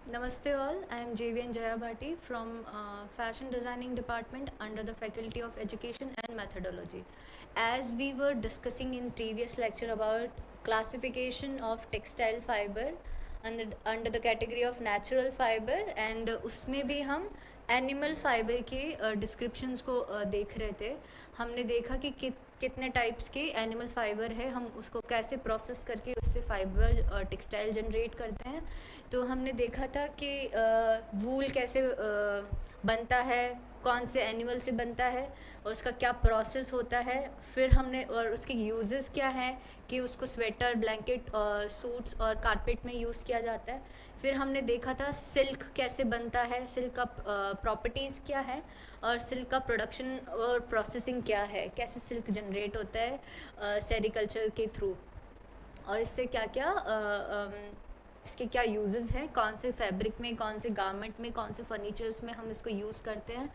Namaste all, I am JVN Jaya Bhati from Fashion Designing Department under the Faculty of Education and Methodology. As we were discussing in previous lecture about classification of textile fiber under the category of natural fiber and उसमें भी हम animal fibre के descriptions को देख रहे थे। हमने देखा कि कितने टाइप्स के एनिमल फाइबर है, हम उसको कैसे प्रोसेस करके उससे फाइबर टेक्सटाइल जनरेट करते हैं। तो हमने देखा था कि वूल कैसे बनता है, कौन से एनिमल से बनता है और उसका क्या प्रोसेस होता है। फिर हमने और उसके यूजेस क्या हैं कि उसको स्वेटर, ब्लैंकेट और सूट्स और कारपेट में यूज़ किया जाता है। फिर हमने देखा था सिल्क कैसे बनता है, सिल्क का प्रॉपर्टीज़ क्या है और सिल्क का प्रोडक्शन और प्रोसेसिंग क्या है, कैसे सिल्क जनरेट होता है सेरिकल्चर के थ्रू और इससे क्या क्या इसके क्या यूजेस हैं, कौन से फैब्रिक में, कौन से गारमेंट में, कौन से फर्नीचर्स में हम इसको यूज़ करते हैं।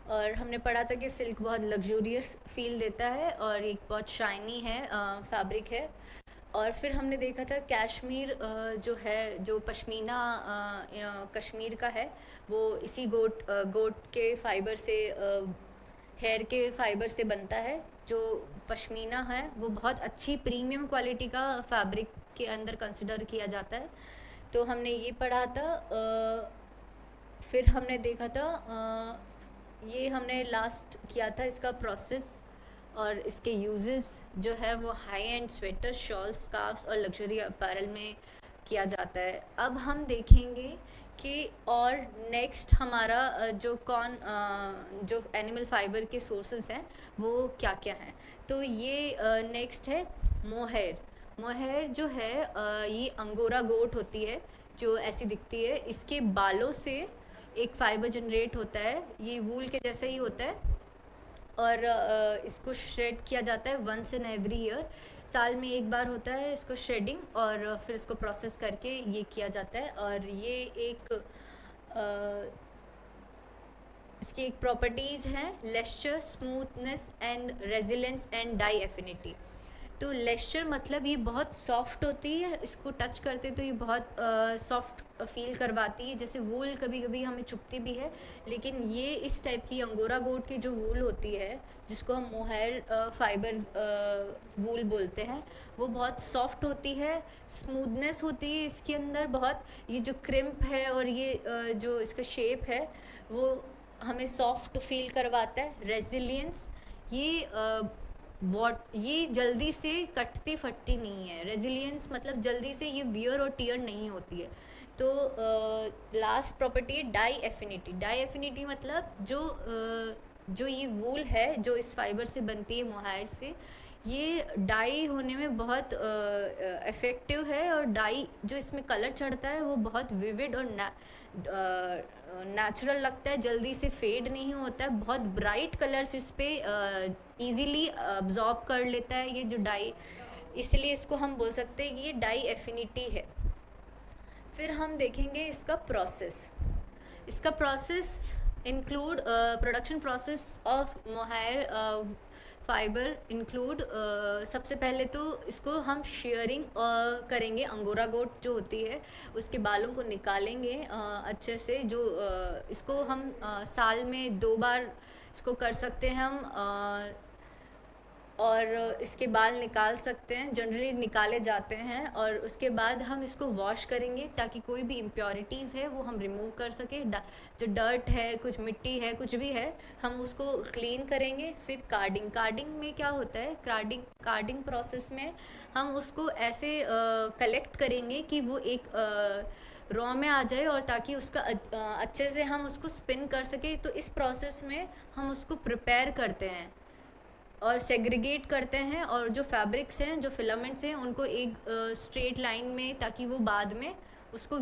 और हमने पढ़ा था कि सिल्क बहुत लग्जूरियस फील देता है और एक बहुत शाइनी है फैब्रिक है। और फिर हमने देखा था कश्मीर जो है, जो पश्मीना कश्मीर का है, वो इसी गोट के फाइबर से, हेयर के फाइबर से बनता है। जो पश्मीना है वो बहुत अच्छी प्रीमियम क्वालिटी का फैब्रिक के अंदर कंसिडर किया जाता है। तो हमने ये पढ़ा था। फिर हमने देखा था ये हमने लास्ट किया था इसका प्रोसेस और इसके यूजेस जो है वो high and sweater, shawl, scarfs और लग्जरी अपैरल में किया जाता है। अब हम देखेंगे कि और नेक्स्ट हमारा जो एनिमल फाइबर के सोर्सेज हैं वो क्या क्या हैं। तो ये नेक्स्ट है मोहेर। मोहेर जो है ये अंगोरा गोट होती है जो ऐसी दिखती है। इसके बालों से एक फाइबर जनरेट होता है, ये वूल के जैसा ही होता है और इसको श्रेड किया जाता है वंस इन एवरी ईयर। साल में एक बार होता है इसको श्रेडिंग और फिर इसको प्रोसेस करके ये किया जाता है। और ये एक इसकी एक प्रॉपर्टीज़ हैं lustre, smoothness and resilience and dye affinity. तो लेस्चर मतलब ये बहुत सॉफ्ट होती है, इसको टच करते तो ये बहुत सॉफ्ट फील करवाती है। जैसे वूल कभी कभी हमें चुभती भी है, लेकिन ये इस टाइप की अंगोरा गोट की जो वूल होती है जिसको हम मोहायर फाइबर वूल बोलते हैं, वो बहुत सॉफ्ट होती है, स्मूथनेस होती है इसके अंदर बहुत। ये जो क्रिम्प है और ये जो इसका शेप है वो हमें सॉफ्ट फील करवाता है। रेजिलियंस, ये ये जल्दी से कटती फटती नहीं है। रेजिलियंस मतलब जल्दी से ये वियर और टियर नहीं होती है। तो लास्ट प्रॉपर्टी है डाई एफिनिटी। डाई एफिनिटी मतलब जो ये वूल है जो इस फाइबर से बनती है मोहायर से, ये डाई होने में बहुत इफ़ेक्टिव है और डाई जो इसमें कलर चढ़ता है वो बहुत विविड और नेचुरल लगता है, जल्दी से फेड नहीं होता है। बहुत ब्राइट कलर्स इस पे इजीली अब्जॉर्ब कर लेता है ये जो डाई, इसलिए इसको हम बोल सकते हैं कि ये डाई एफिनिटी है। फिर हम देखेंगे इसका प्रोसेस। इसका process include production process of mohair fibre include सबसे पहले तो इसको हम शेयरिंग करेंगे। अंगोरा गोट जो होती है उसके बालों को निकालेंगे अच्छे से। जो इसको हम साल में 2 बार इसको कर सकते हैं हम और इसके बाल निकाल सकते हैं, जनरली निकाले जाते हैं। और उसके बाद हम इसको वॉश करेंगे ताकि कोई भी इम्प्योरिटीज़ है वो हम रिमूव कर सके। जो डर्ट है, कुछ मिट्टी है, कुछ भी है, हम उसको क्लीन करेंगे। फिर कार्डिंग। कार्डिंग में क्या होता है, कार्डिंग प्रोसेस में हम उसको ऐसे कलेक्ट करेंगे कि वो एक रॉ में आ जाए और ताकि उसका अच्छे से हम उसको स्पिन कर सके। तो इस प्रोसेस में हम उसको प्रिपेयर करते हैं और सेग्रीगेट करते हैं और जो फैब्रिक्स हैं, जो फिलामेंट्स हैं, उनको एक स्ट्रेट लाइन में, ताकि वो बाद में उसको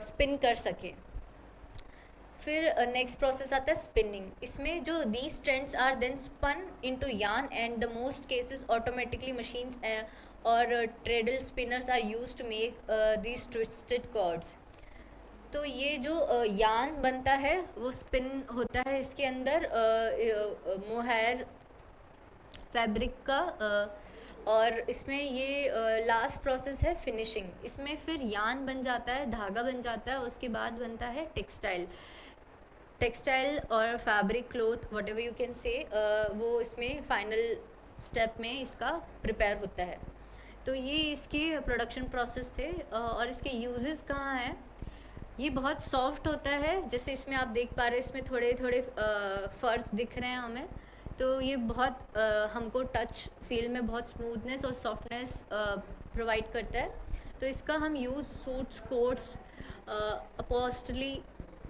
स्पिन कर सके। फिर नेक्स्ट प्रोसेस आता है स्पिनिंग। इसमें जो these strands are then spun into yarn and the most cases automatically machines और treadle spinners are used to make these twisted cords. तो ये जो यार्न बनता है वो स्पिन होता है इसके अंदर मोहायर फैब्रिक का और इसमें ये लास्ट प्रोसेस है फिनिशिंग। इसमें फिर यान बन जाता है, धागा बन जाता है, उसके बाद बनता है टेक्सटाइल और fabric, cloth, what ever you can say, वो इसमें फाइनल स्टेप में इसका प्रिपेयर होता है। तो ये इसके प्रोडक्शन प्रोसेस थे। और इसके यूजेस कहाँ हैं? ये बहुत सॉफ्ट होता है, जैसे इसमें आप देख पा रहे हैं, इसमें थोड़े थोड़े फर्स दिख रहे हैं हमें। तो ये बहुत हमको टच फील में बहुत स्मूथनेस और सॉफ्टनेस प्रोवाइड करता है। तो इसका हम use suits, coats, upholstery,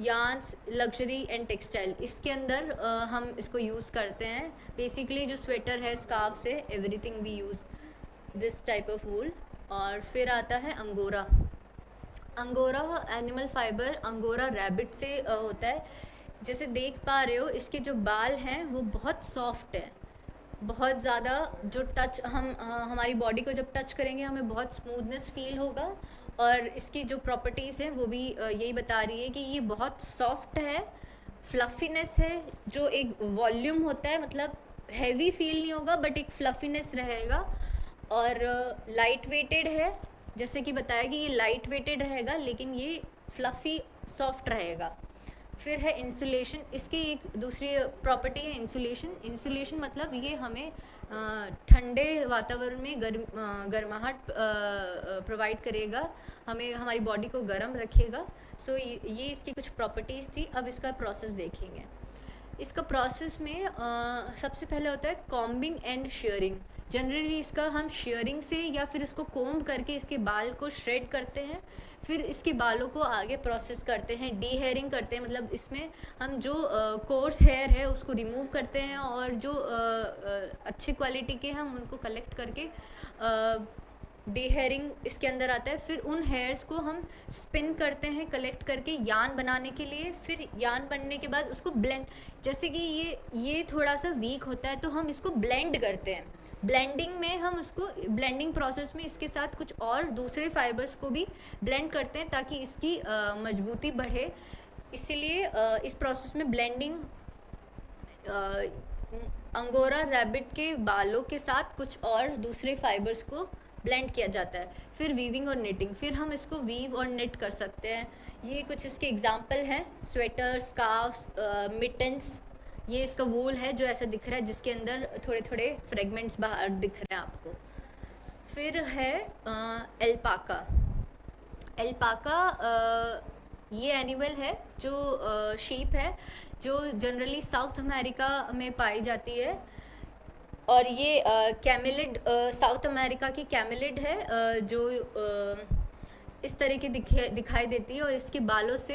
yarns, luxury and textile, इसके अंदर हम इसको यूज़ करते हैं। बेसिकली जो स्वेटर है, स्कार्फ है, everything we use this type of wool. और फिर आता है angora. Angora animal fibre angora rabbit से होता है। जैसे देख पा रहे हो, इसके जो बाल हैं वो बहुत सॉफ्ट है, बहुत ज़्यादा। जो टच हम हमारी बॉडी को जब टच करेंगे हमें बहुत स्मूथनेस फील होगा। और इसकी जो प्रॉपर्टीज़ हैं वो भी यही बता रही है कि ये बहुत सॉफ्ट है, फ्लफीनेस है, जो एक वॉल्यूम होता है, मतलब हैवी फील नहीं होगा बट एक फ्लफीनेस रहेगा। और लाइट वेटेड है, जैसे कि बताया कि ये लाइट वेटेड रहेगा लेकिन ये फ्लफ़ी सॉफ्ट रहेगा। फिर है इंसुलेशन। इसकी एक दूसरी प्रॉपर्टी है इंसुलेशन मतलब ये हमें ठंडे वातावरण में गर्माहट प्रोवाइड करेगा, हमें हमारी बॉडी को गर्म रखेगा। सो ये इसकी कुछ प्रॉपर्टीज़ थी। अब इसका प्रोसेस देखेंगे। इसका प्रोसेस में सबसे पहले होता है कॉम्बिंग एंड शेयरिंग। जनरली इसका हम शेयरिंग से या फिर इसको कोम्ब करके इसके बाल को श्रेड करते हैं, फिर इसके बालों को आगे प्रोसेस करते हैं, डी हेयरिंग करते हैं, मतलब इसमें हम जो कोर्स हेयर है उसको रिमूव करते हैं और जो अच्छे क्वालिटी के हम उनको कलेक्ट करके डी हेयरिंग इसके अंदर आता है। फिर उन हेयर्स को हम स्पिन करते हैं कलेक्ट करके यार्न बनाने के लिए। फिर यार्न बनने के बाद उसको ब्लेंड, जैसे कि ये थोड़ा सा वीक होता है तो हम इसको ब्लेंड करते हैं। ब्लेंडिंग में हम उसको ब्लेंडिंग प्रोसेस में इसके साथ कुछ और दूसरे फाइबर्स को भी ब्लेंड करते हैं ताकि इसकी मजबूती बढ़े। इसीलिए इस प्रोसेस में ब्लेंडिंग अंगोरा रैबिट के बालों के साथ कुछ और दूसरे फाइबर्स को ब्लेंड किया जाता है। फिर वीविंग और निटिंग, फिर हम इसको वीव और निट कर सकते हैं। ये कुछ इसके एग्जांपल हैं, स्वेटर, स्कार्फ्स, मिटन्स। ये इसका वूल है जो ऐसा दिख रहा है, जिसके अंदर थोड़े थोड़े फ्रेगमेंट्स बाहर दिख रहे हैं आपको। फिर है एल्पाका। ये एनिमल है जो शीप है, जो जनरली साउथ अमेरिका में पाई जाती है। और ये कैमिलिड, साउथ अमेरिका की कैमिलिड है, जो इस तरह की दिखाई देती है। और इसके बालों से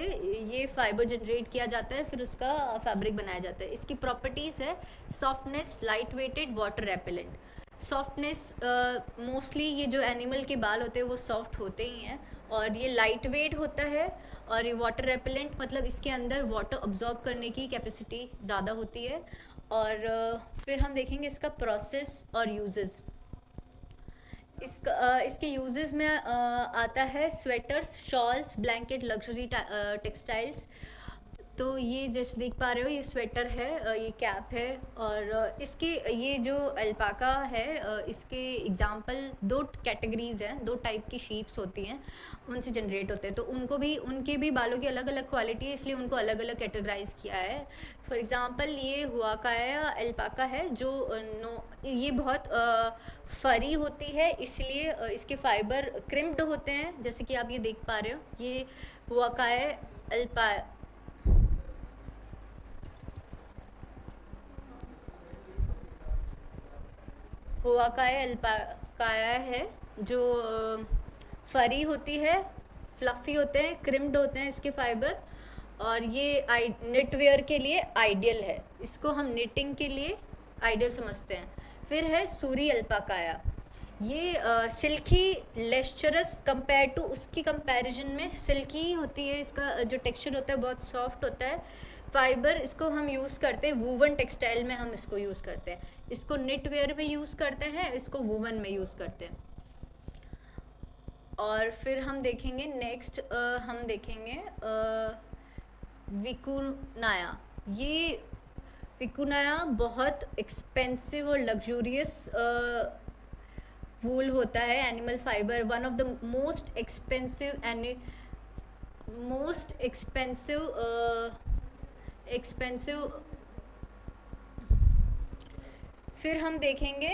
ये फाइबर जनरेट किया जाता है, फिर उसका फैब्रिक बनाया जाता है। इसकी प्रॉपर्टीज़ है softness, light weighted, water repellent. Softness, mostly ये जो एनिमल के बाल होते हैं वो सॉफ्ट होते ही हैं। और ये लाइट वेट होता है। और ये वाटर रेपेलेंट मतलब इसके अंदर वाटर अब्जॉर्ब करने की कैपेसिटी ज़्यादा होती है। और फिर हम देखेंगे इसका प्रोसेस और यूजेस। इसके यूजेस में आता है sweaters, shawls, blanket, luxury textiles. तो ये जैसे देख पा रहे हो, ये स्वेटर है, ये कैप है। और इसके ये जो अल्पाका है, इसके एग्जांपल दो कैटेगरीज़ हैं, दो टाइप की शीप्स होती हैं, उनसे जनरेट होते हैं। तो उनके भी बालों की अलग अलग क्वालिटी है, इसलिए उनको अलग अलग कैटेगराइज किया है। फॉर एग्जांपल ये हुआकाया अल्पाका है, जो ये बहुत फरी होती है, इसलिए इसके फाइबर क्रिम्प्ड होते हैं, जैसे कि आप ये देख पा रहे हो। ये हुआकाया अल्पाकाया है, जो फरी होती है, फ्लफ़ी होते हैं, क्रिम्ड होते हैं इसके फाइबर। और ये निटवेयर के लिए आइडियल है, इसको हम निटिंग के लिए आइडियल समझते हैं। फिर है सूरी अल्पाकाया। ये सिल्की लेस्चरस कंपेयर टू, उसकी कंपैरिजन में सिल्की होती है, इसका जो टेक्सचर होता है बहुत सॉफ्ट होता है। फाइबर इसको हम यूज़ करते हैं वूवन टेक्सटाइल में, हम इसको यूज़ करते हैं। इसको निट वेयर में यूज़ करते हैं, इसको वूवन में यूज़ करते हैं। और फिर हम देखेंगे नेक्स्ट, हम देखेंगे विकुनाया। ये विकुनाया बहुत एक्सपेंसिव और लग्जूरियस वूल होता है, animal fibre, one of the most expensive and most expensive. फिर हम देखेंगे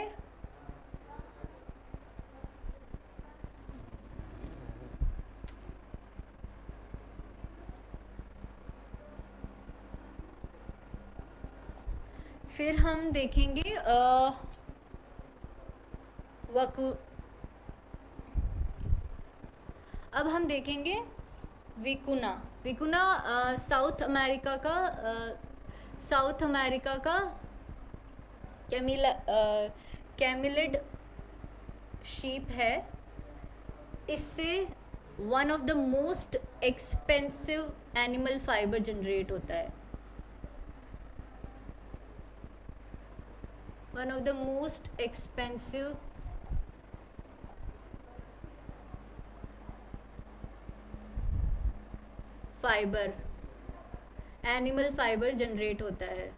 वकू अब हम देखेंगे विकुना। विकुना साउथ अमेरिका का कैमिलिड शीप है। इससे one of the most expensive animal fibre generate होता है। One of the most expensive fibre, animal fibre generate होता है।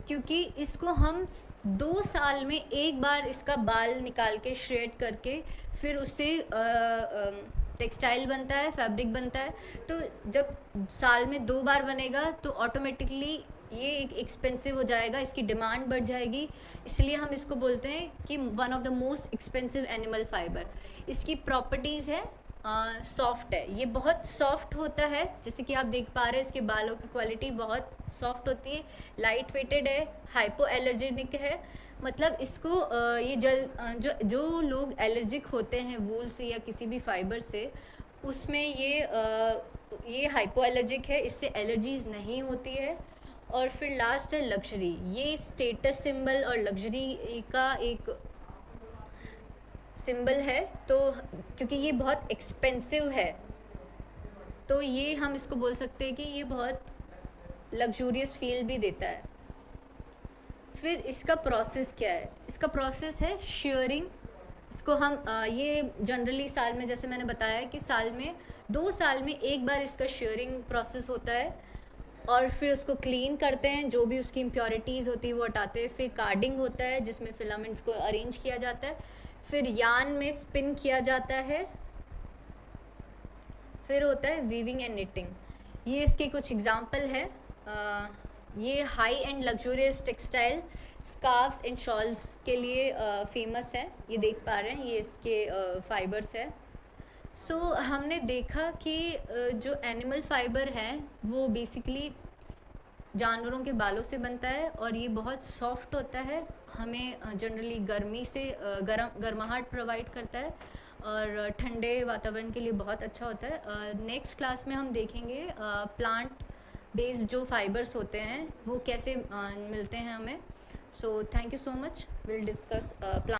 क्योंकि इसको हम 2 साल में एक बार इसका बाल निकाल के श्रेड करके फिर उससे टेक्सटाइल बनता है, फैब्रिक बनता है। तो जब साल में 2 बार बनेगा तो ऑटोमेटिकली ये एक एक्सपेंसिव हो जाएगा, इसकी डिमांड बढ़ जाएगी। इसलिए हम इसको बोलते हैं कि one of the most expensive animal fibre. इसकी प्रॉपर्टीज़ है सॉफ्ट है, ये बहुत सॉफ्ट होता है, जैसे कि आप देख पा रहे हैं इसके बालों की क्वालिटी बहुत सॉफ्ट होती है, लाइट वेटेड है, हाइपो एलर्जेनिक है। मतलब इसको ये जो लोग एलर्जिक होते हैं वूल से या किसी भी फाइबर से, उसमें ये हाइपो एलर्जिक है, इससे एलर्जीज नहीं होती है। और फिर लास्ट है लग्जरी। ये स्टेटस सिंबल और लग्जरी का एक सिंबल है। तो क्योंकि ये बहुत एक्सपेंसिव है तो ये हम इसको बोल सकते हैं कि ये बहुत लग्जूरियस फील भी देता है। फिर इसका प्रोसेस क्या है? इसका प्रोसेस है शेयरिंग। इसको हम ये जनरली साल में, जैसे मैंने बताया कि 2 साल में एक बार इसका शेयरिंग प्रोसेस होता है। और फिर उसको क्लीन करते हैं, जो भी उसकी इम्प्योरिटीज़ होती है वो हटाते हैं। फिर कार्डिंग होता है जिसमें फिलामेंट्स को अरेंज किया जाता है। फिर यान में स्पिन किया जाता है। फिर होता है वीविंग एंड निटिंग। ये इसके कुछ एग्जाम्पल है। ये high and luxurious textile scarfs and shawls के लिए फेमस है। ये देख पा रहे हैं, ये इसके फाइबर्स है। सो हमने देखा कि जो एनिमल फाइबर हैं वो बेसिकली जानवरों के बालों से बनता है और ये बहुत सॉफ्ट होता है। हमें जनरली गर्मी से गर्माहट प्रोवाइड करता है और ठंडे वातावरण के लिए बहुत अच्छा होता है। नेक्स्ट क्लास में हम देखेंगे प्लांट बेस्ड जो फाइबर्स होते हैं वो कैसे मिलते हैं हमें। So thank you so much. Will discuss plant